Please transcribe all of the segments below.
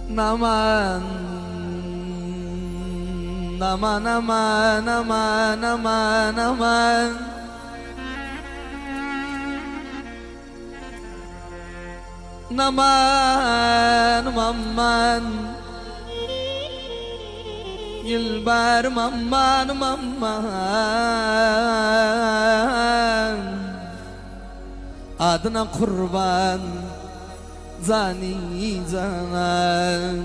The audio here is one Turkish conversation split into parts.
Naman, naman, naman, naman, naman, naman. Naman, maman. Yılbar maman, maman. Adına kurban zani zanan.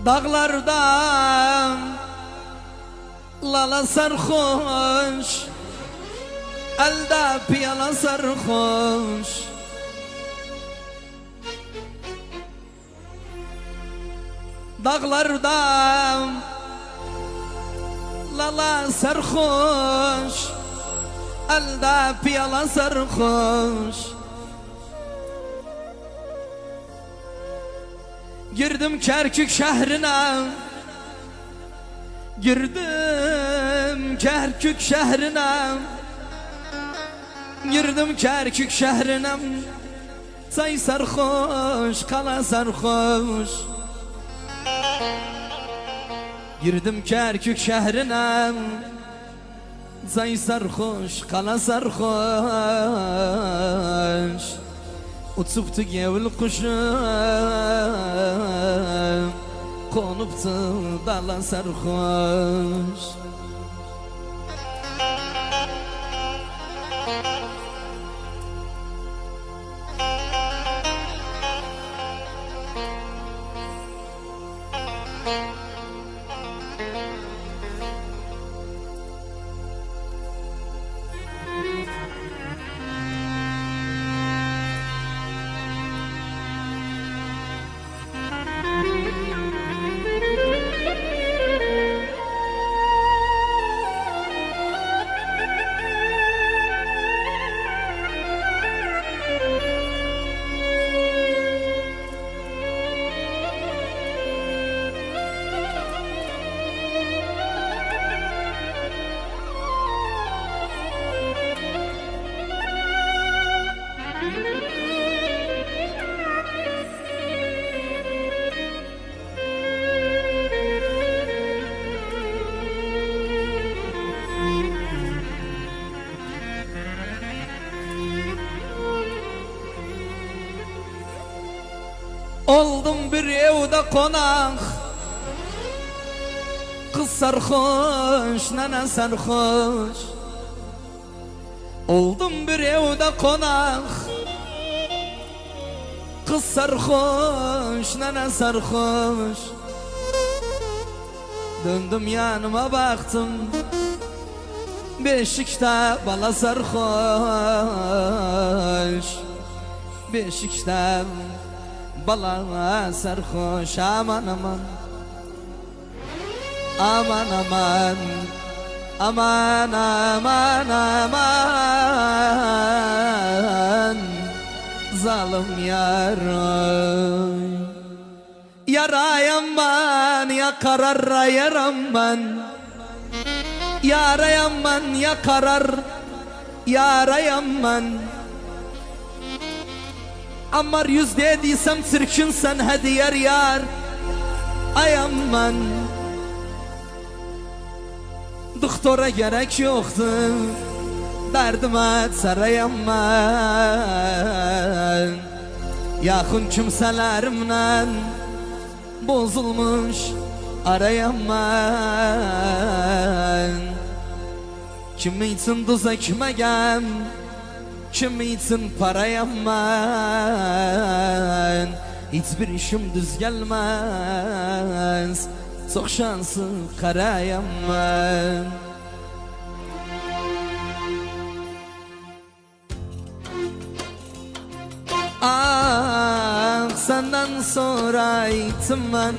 Dağlardan lala sarhoş, elde piyala sarhoş. Dağlardan lala sarhoş, elde piyala sarhoş. Girdim Kerkük şehrine, girdim Kerkük şehrine, girdim Kerkük şehrine. Say sarhoş, kala sarhoş. Girdim Kerkük şehrine, say sarhoş, kala sarhoş. Uçuptu gevil kuşu, konuptu dala sarhoş. Oldum bir evde konak, kız sarhoş, nene sarhoş. Oldum bir evde konak, kız sarhoş, nene sarhoş. Döndüm yanıma baktım, beşikte bala sarhoş. Beşikte bala sarhoş, aman aman. Aman aman, aman aman aman. Zalim yar, yarayam ben, ya karar yaram ben. Yarayam ben, ya karar yarayam ben. Ammar yüz dediysem sirkin sen hediyer yar. Ayam ben. Doktora gerek yoktu, derdime sarayam ben. Yakın kimselerimle bozulmuş arayam ben. Kim için duza kime gem, kim için parayam ben. hiçbir işim düz gelmez. Çok şanslı karayam ben. Ah, senden sonra ittim ben.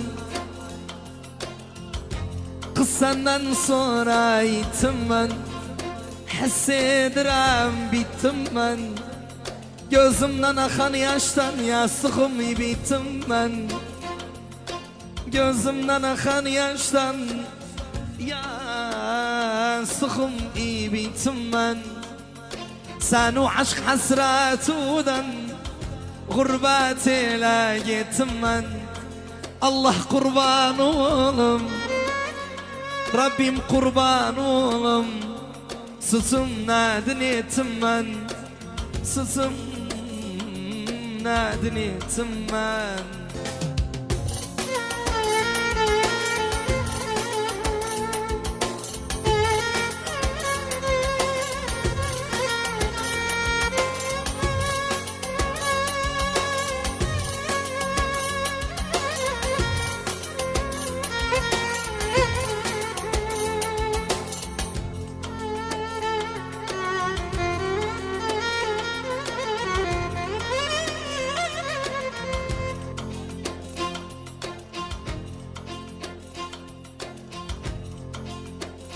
Kız senden sonra ittim ben. Hissederim bittim ben. Gözümden akan yaştan yastığım bittim ben. Gözümden akan yaştan yastığım bittim ben. Sen o aşk hasretinden gurbet ile gittim ben. Allah kurban oğlum, Rabbim kurban oğlum. Susum nadin ettim ben, susum nadin ettim ben.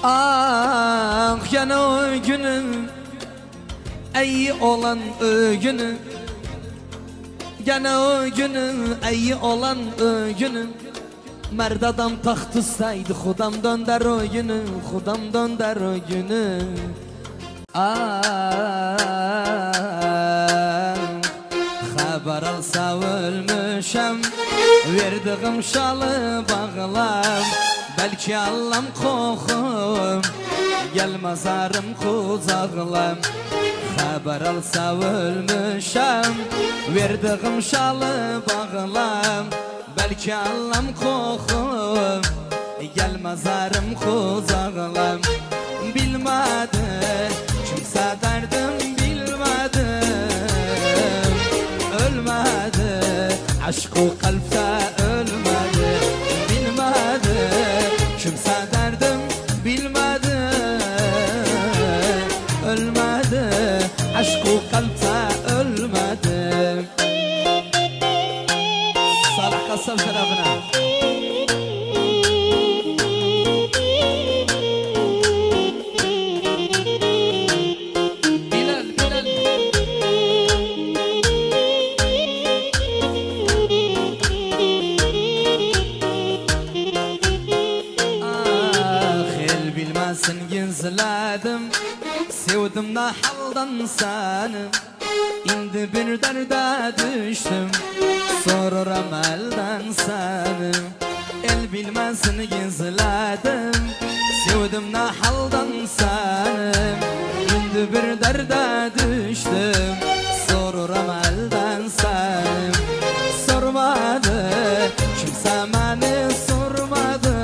Ah yana o günün, iyi olan o günü. Yana o günün, iyi olan o günü. Merd adam taht üsteydi, Xudam dönder o günü, Xudam dönder o günü. Ah, haber alsa ölmüşem, verdiğim şalı bağlam. Belki Allah'ım kokum, gelmez arım kuzağlam. Haber alsa ölmüşem, verdiğim şalı bağlam. Belki Allah'ım kokum, gelmez arım kuzağlam. Bilmedi, kimse derdim bilmedi. Ölmedi, aşk-ı kalpte ölmedi. Bilmedi, kimse derdim bilmedi. Ölmedi, aşk-ı kalpte ölmedi. Salih Kassam şerefine. Gizledim, sevdim da haldan seni. İndi bir derde düştüm, soruram elden seni. El bilmezsin gizledim, sevdim da haldan seni. İndi bir derde düştüm, soruram elden seni. Sormadı, kimse beni sormadı.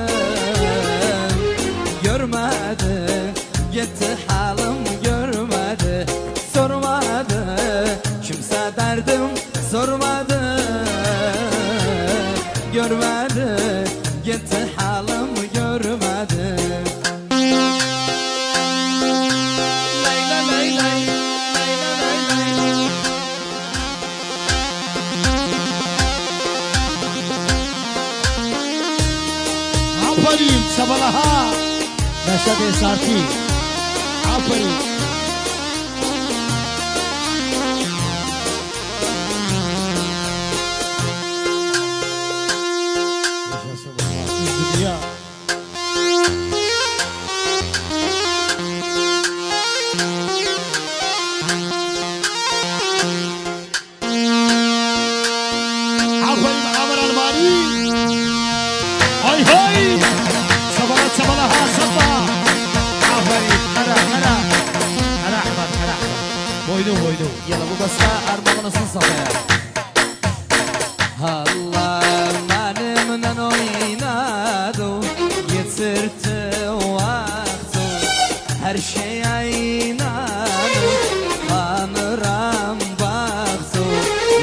Görmedi, gitti halim görmedi. Sormadı, kimse derdim sormadı. Görmedi, gitti halim görmedi. Leyla leyla, leyla leyla. Aferin sabalaha Reşat Esarti. Aferin. Dünya. Aferin Amr Almani. Hay hay. Sabalaha sabah. Aferin. Kara. Kara Ahmet. Boynu. Yala bu basta armağanısın safaya. Allah benimle oynadı, getirdi vakti. Her şeye inanır, kanıram baktı.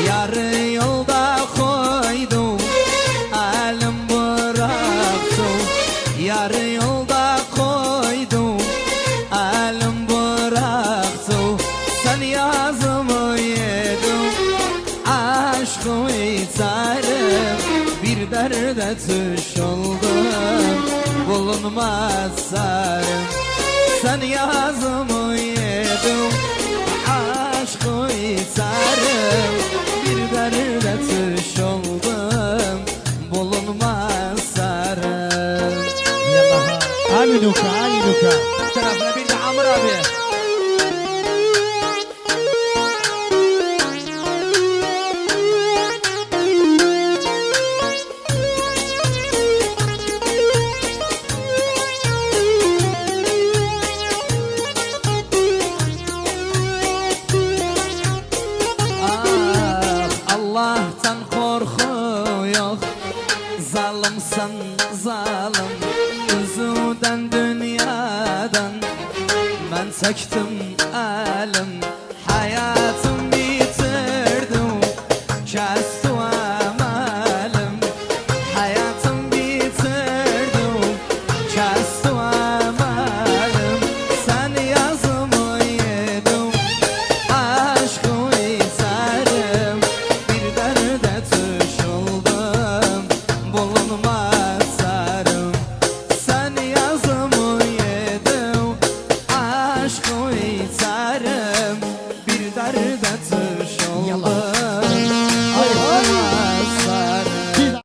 Yarı yolda koy derde tuş oldum, bulunmaz sarım. Sen yazımı yedin, aşkı sarım. Bir derde tuş oldum, bulunmaz sarım. Yallah. Ali Luka, Ali Luka. Tarafına bir de Amr abi. Allah'tan korku yok, zalimsan zalim. Üzüden dünyadan ben çektim elim. Hayatım bitirdim, kestim emelim. Hayatım bitirdim, kestim emelim. Sen yazımı yedin, aşkı sarım. Bir derde tuş oldum, bulunmaz sarım. Sen yazımı yedin, aşkı sarım.